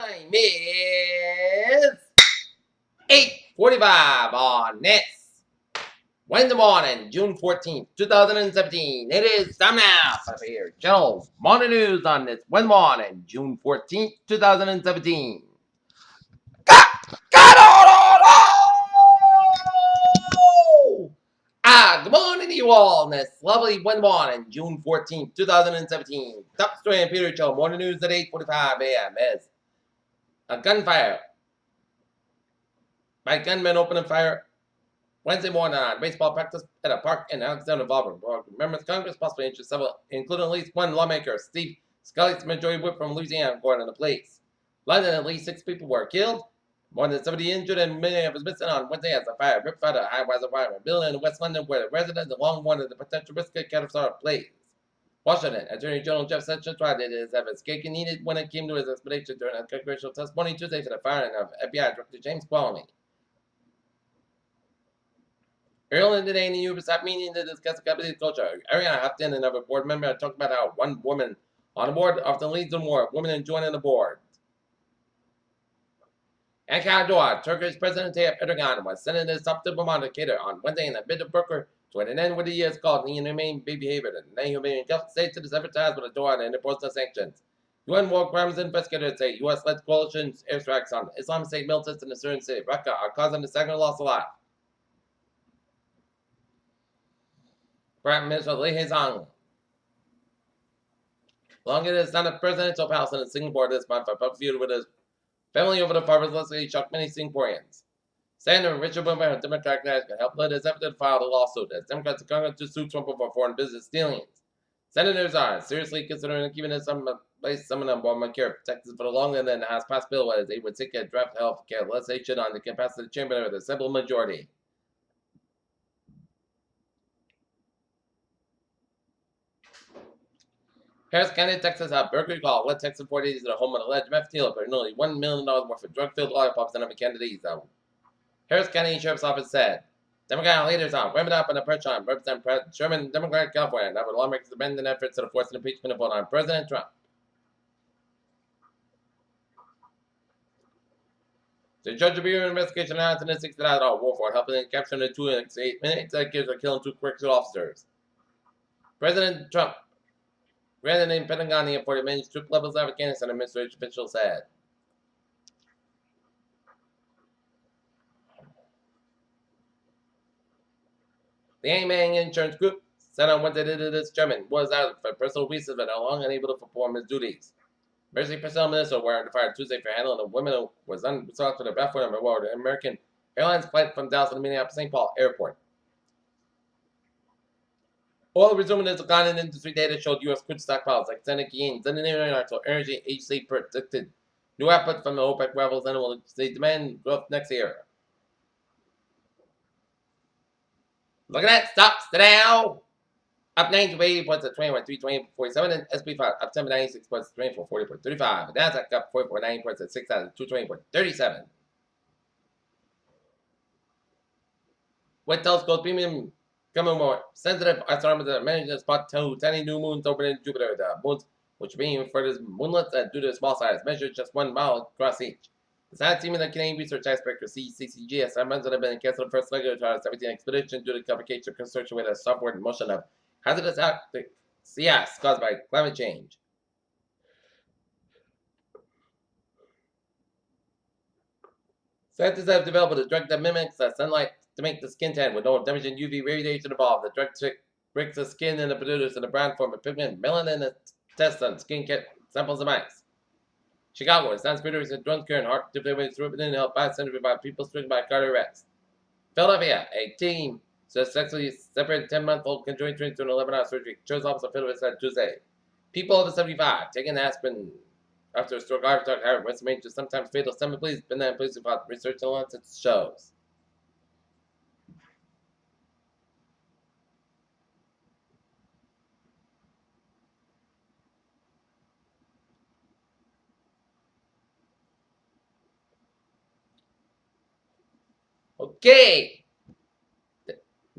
Time is 8:45 on this Wednesday morning, June 14th, 2017. It is time now for here. Channel Morning News on this Wednesday morning, June 14th, 2017. Good morning to you all on this lovely Wednesday morning, June 14th, 2017. Top story and Peter Show. Morning News at 8:45 a.m. is a gunfire by gunmen opening fire Wednesday morning on baseball practice at a park in Alexander Volver. Members of Congress possibly injured several, including at least one lawmaker, Steve Scully's majority whip from Louisiana, according to the police. London, at least 6 people were killed, more than 70 injured, and many of us missing on Wednesday as a fire ripped out a high-rise apartment building in West London where the residents long warned of the potential risk of catastrophic blaze. Washington, Attorney General Jeff Sessions tried to have his cake and eat it when it came to his explanation during a congressional testimony Tuesday for the firing of FBI Director James Comey. Earlier today in the UBSAP meeting to discuss the company's culture, Ariana Huffington, another board member, talked about how one woman on the board often leads to more women in joining the board. Ankara, Turkish President Tayyip Erdogan was sending his supplemental cater on Wednesday in a bid to broker to an end with the years called the inhumane behavior and inhumane Gulf states to sabotage with a door and impose sanctions. UN war crimes investigators say U.S.-led coalition's airstrikes on Islamic State militants in the Syrian city Raqqa are causing the second loss of life. Prime Minister Lee Hsien Long as it's not a presidential palace in Singapore this month, a feud with his family over the farmers list shocked many Singaporeans. Senator Richard Boomer, Democratic National, helped lead his effort to file the lawsuit as Democrats in Congress to sue Trump over foreign business dealings. Senators are seriously considering keeping in some place some of them Obamacare protections for the longer than the House passed bill as they would seek a draft health care legislation on the capacity chamber with a simple majority. Harris County, Texas, had Berkeley called West Texas 40 days to the home of alleged meth dealer for nearly $1 million worth of drug-filled lollipops and other candidates. Harris County Sheriff's Office said Democratic leaders are ramping up on the pressure on Representative Sherman, Democrat of California, that would lawmakers abandon efforts to force an impeachment vote on President Trump. The judge of Bureau investigation announced in the $60,000 war for helping in capturing the 2 executives of killing 2 correctional officers. President Trump granted the Pentagon the authority to manage troop levels of Afghanistan, administration officials said. The Yang Insurance Group said on Wednesday that this German was out for personal reasons but no longer unable to perform his duties. Emergency personnel minister were fired Tuesday for handling a woman who was unresolved for the bathroom on board an American Airlines flight from Dallas to Minneapolis-St. Paul Airport. Oil resuming its decline in industry data showed U.S. crude stockpiles like Senate gains and the International Energy Agency predicted new output from the OPEC levels and will see demand growth next year. Look at that, stocks now. Up 90 points at 21,320.47 and SP5 up 10.96 points at 24,40.35. Nasdaq up 4.9 points at 6,220.37. With telescope premium becoming more sensitive, astronomers are managing to spot 2 tiny new moons orbiting Jupiter. The moons, which are being referred as moonlets due to their small size, measure just 1 mile across each. The science team in the Canadian Research Icebreaker CCG estimates that have been canceled the first leg of the 17 expedition due to complications of construction with a software motion of hazardous CS caused by climate change. Scientists have developed a drug that mimics sunlight to make the skin tan with no damaging UV radiation involved. The drug breaks the skin and produces in a brown form of pigment melanin tests on skin samples of mice. Chicago, science producers at Jones Current Heart defibrillator through within help by center by people stricken by cardiac arrest. Philadelphia, a team successfully separated 10-month-old conjoined twins through an 11-hour surgery. Chose Office of Philadelphia said Tuesday. People over 75 taking aspirin after a stroke heart attack have risk range to sometimes fatal stomach bleeds. Banana police about research and Lancet shows. Okay.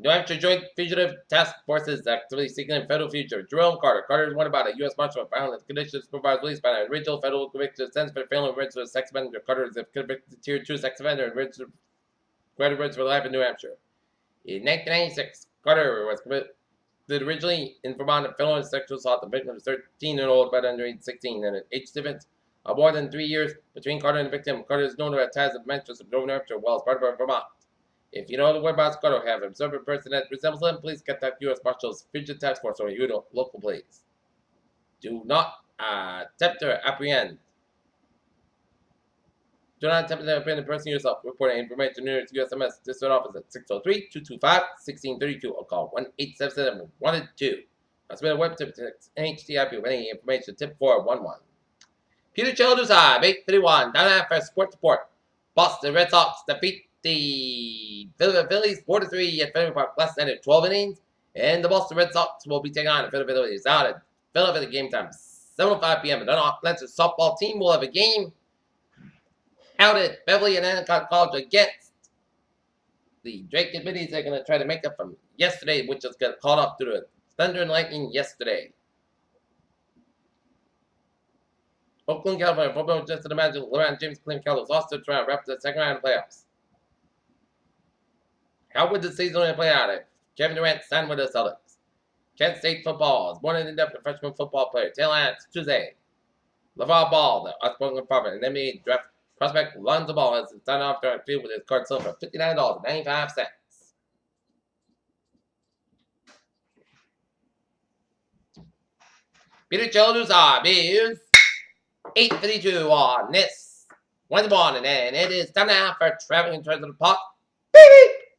New Hampshire Joint Fugitive Task Forces actively seeking a federal future. Jerome Carter. Carter is wanted by the U.S. Marshal found that conditions provided released by an original federal conviction sentence for failing registered sex offender. Carter is a convicted tier 2 sex offender and registered for life in New Hampshire. In 1996, Carter was convicted originally in Vermont of felony sexual assault. The victim was 13-year-old but under age 16, and an age difference of more than 3 years between Carter and the victim. Carter is known to have ties with Manchester, New Hampshire, well as part of Vermont. If you know the whereabouts Carter have observed a person that resembles him, please contact U.S. Marshals Fugitive Task Force or your local police. Do not attempt to apprehend. Do not attempt to apprehend the person yourself. Report any information to New York USMS District Office at 603-225-1632 or call 1-877-102. I'll submit a web tip to NHTIP with any information. Tip 411. Peter Childers High, 8:31. Down for sports report. Boston Red Sox defeat the Philadelphia Phillies 4-3 at Fenway Park last night at 12 innings. And the Boston Red Sox will be taking on the Philadelphia Phillies out at Philadelphia game time, 7:05 p.m. The Atlanta softball team will have a game out at Beverly and Endicott College against the Drake Committees. They're going to try to make up from yesterday, which just got caught off to the thunder and lightning yesterday. Oakland, California football just to manager LeBron James Cleveland Cavaliers lost to Toronto, wrapped the second round of playoffs. How would the season play out if Kevin Durant signed with the Celtics? Kent State football is born and inducted freshman football player Taylor Ants Tuesday. LeVar Ball, the outspoken prophet and NBA draft prospect, Lonzo Ball has signed off during the field with his card sold for $59.95. Peter Childers Bears 8:52 on this Wednesday morning, and it is time now for traveling in terms of the pot.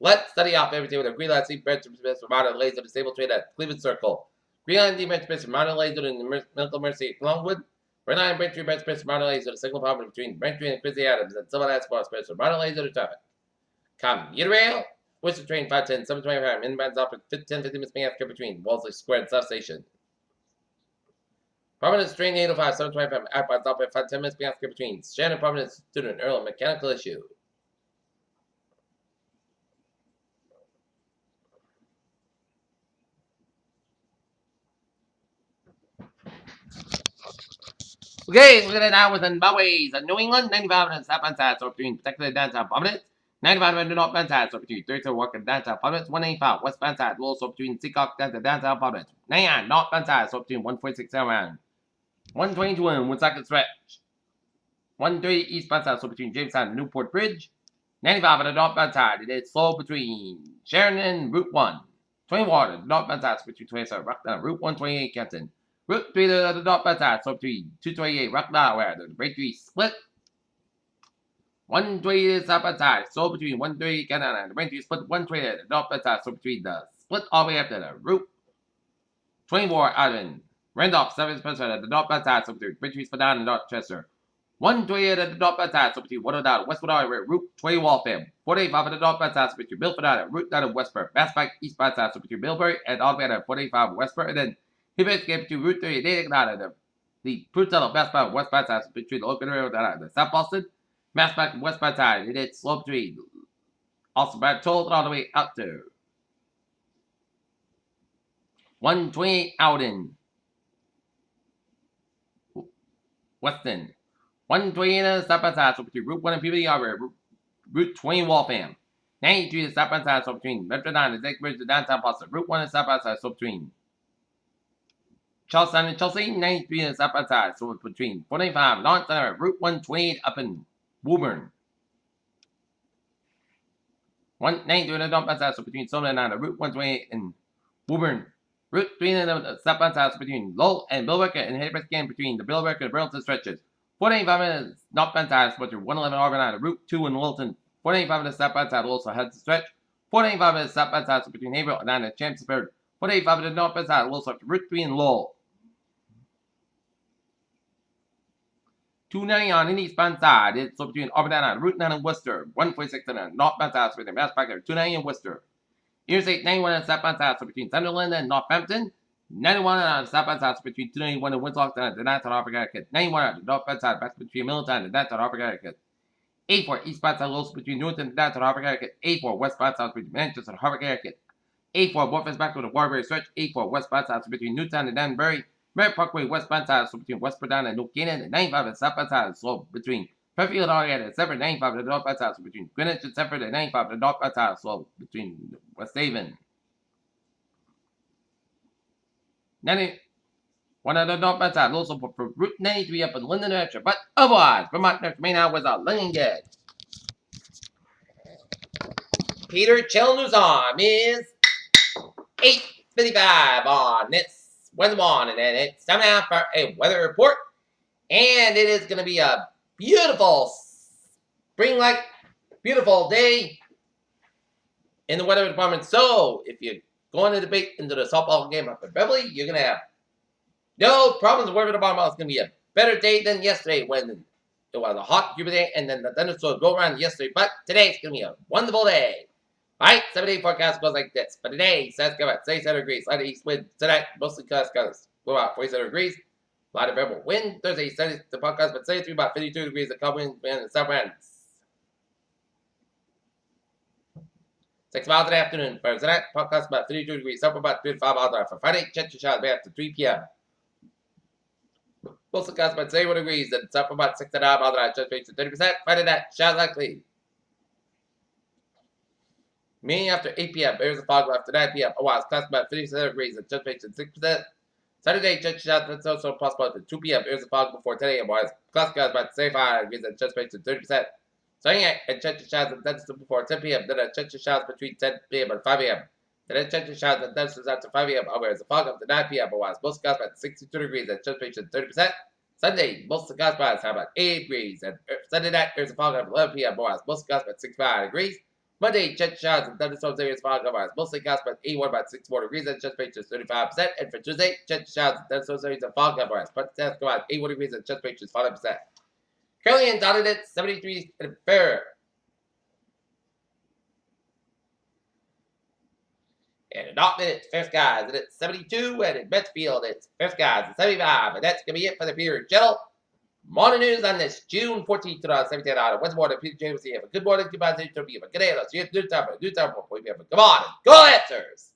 Let's study off everything with a green line seat bench for modern laser disabled trade at Cleveland Circle. Green line D bench for modern laser in the Medical Mercy at Longwood. Red line bench for modern laser the signal problem between Braintree and Quincy Adams and Silver Last Sports bench for modern laser to traffic. Commuter rail. Worcester train 510, 725 inbounds up at 10:50 minutes after between Wolseley Square and South Station. Providence train 805, 725 outbounds up at 5:10 minutes after between Shannon Providence student Earl mechanical issue. Okay, look at it now with Zimbabwe's New England, 95 minutes southbound side, so between particularly downtown Providence, 95 minutes northbound side, so between 33 Walker and downtown Providence, 185 westbound side, also between Seacock down to downtown Providence, 99 northbound side, so between 146 around, 122 and 1 second stretch, 130 eastbound side, so between Jamestown and Newport Bridge, 95 on the northbound side, it is slow between Sharon and Route 1, 20 Water, northbound side, so between 27 Rockdown, Route 128 Kenton. Route 3 to the northbound side, so between 228 Rockdown, where the Braintree split. 120 to the southbound side, so between 130 Kenton and the Braintree split. 120 to the northbound side, so between the split all the way up to the Route 24 Island. Randolph 7 Spencer at the northbound side, so between Braintree split down in Dorchester. 120 at the northbound side, so between 109 Westwood Highway, Route 20 Waltham. 485 at the northbound side, so between Milford Island, Route 9 of Westport. Bassback eastbound side, so between Millbury and all the way to 485 Westport, and then he basically came to Route 3, they ignited the Prutello Bassback westbound side between the Oakland Railroad and the South Boston. Bassback westbound side, it is slow between also bad told all the way up to 128 Alden. Weston. 128 southbound side, so between Route 1 and Peabody Harbor, Route 20 Waltham. 93 southbound side, so between Metro 9 and Lake Bridge to downtown Boston. Route 1 and southbound side, so between Charlestown and Chelsea, 93 and southbound side, so between 495 Lawrence Center, Route 128 up in Woburn. 193 and the northbound side, so between Silver and 9, Route 128 and Woburn. Route 3 and the southbound side, so between Lowell and Billerica and Hillcrest again between the Billerica and Burlington stretches. 485 minutes northbound side, so between 111 Auburn 9, Route 2 and Wilton. 485 minutes southbound side also has the stretch. 485 minutes southbound side, so between Haverhill and 9 and Championsburg. 485 minutes northbound side also up to Route 3 and Lowell. 290 on the eastbound side, it's so between Auburn and Route 9 and Worcester. 146 on the northbound side, so between Mass Park and 290 and Worcester. Interstate 91 on the southbound side, so between Sunderland and Northampton. 91 on the southbound side, so between 291 and Winslow and the downtown Harper, Connecticut. 91 on the northbound side, back between Middletown and the downtown Harper, Connecticut. 84 eastbound side, also between Newton and the downtown Harper, Connecticut. 84 westbound side, between Manchester and Harper, Connecticut. A4, Warface back to the Warbury Stretch. A4, westbound side between Newtown and Danbury. Merritt Parkway, westbound side between Westport and New Canaan. And 95 and southbound side slow between Fairfield Ariad and Separate. 95 and northbound side between Greenwich and Separate. And 95 and northbound side slow between West Haven. 91 on the northbound side, also for Route 93 up in London, New Hampshire. But otherwise, Vermont, North Main out was a London Gag. Peter Chelnuzon is 8:55 on this Wednesday morning, and it's time now for a weather report. And it is going to be a beautiful spring-like, beautiful day in the weather department. So, if you're going to debate into the softball game up in Beverly, you're going to have no problems with the weather department. It's going to be a better day than yesterday when it was a hot, humid day, and then the thunderstorms go around yesterday. But today it's going to be a wonderful day. Alright, 7-day forecast goes like this. For today, says go about 37 degrees. Light east wind tonight, mostly clouds, blow out 47 degrees. Light of variable wind. Thursday, Sunday, the forecast, but 73 about 52 degrees. The calm wind and the south wind. 6 miles in the afternoon. For tonight, forecast about 52 degrees. Up about 35 miles an hour. For Friday, check your showers after 3 p.m. Mostly clouds about 71 degrees. And it's up about 69 miles an hour. Just rates to 30%. Friday night, showers likely. Meaning after 8 p.m., areas of fog after 9 p.m. Otherwise, clouds about 57 degrees and just rates at 6%. Saturday, church showers that's also possible after 2 p.m. Areas of fog before 10 a.m. Otherwise, clouds about 75 degrees and just rates at 30%. Sunday and church showers and thunderstorms before 10 p.m. Then a church showers between 10 p.m. and 5 a.m. Then a church showers and thunderstorms after 5 a.m. Areas of fog up to 9 p.m. Otherwise, most clouds about 62 degrees and just rates at 30%. Sunday, most of the clouds have about 8 degrees. And Sunday night, areas of fog after 11 p.m. Otherwise, most of the clouds about 65 degrees. Monday, church showers and thunderstorms areas fog otherwise. Mostly clouds about 81 about 64 degrees and just rates 35%. And for Tuesday, church showers and thunderstorms areas of fog otherwise. But that's about 81 degrees and just rates 5%. Currently in Donaldson, 73 and fair. And in Northman, it's fair skies, and it's 72, and in Medfield, it's fair skies, and 75. And that's going to be it for the Peter Channel Morning News on this June 14th, 2017 on Wednesday morning. Peter James, have a good morning, goodbye, have a good day, let's see you at noon time, we have a good morning, go answers.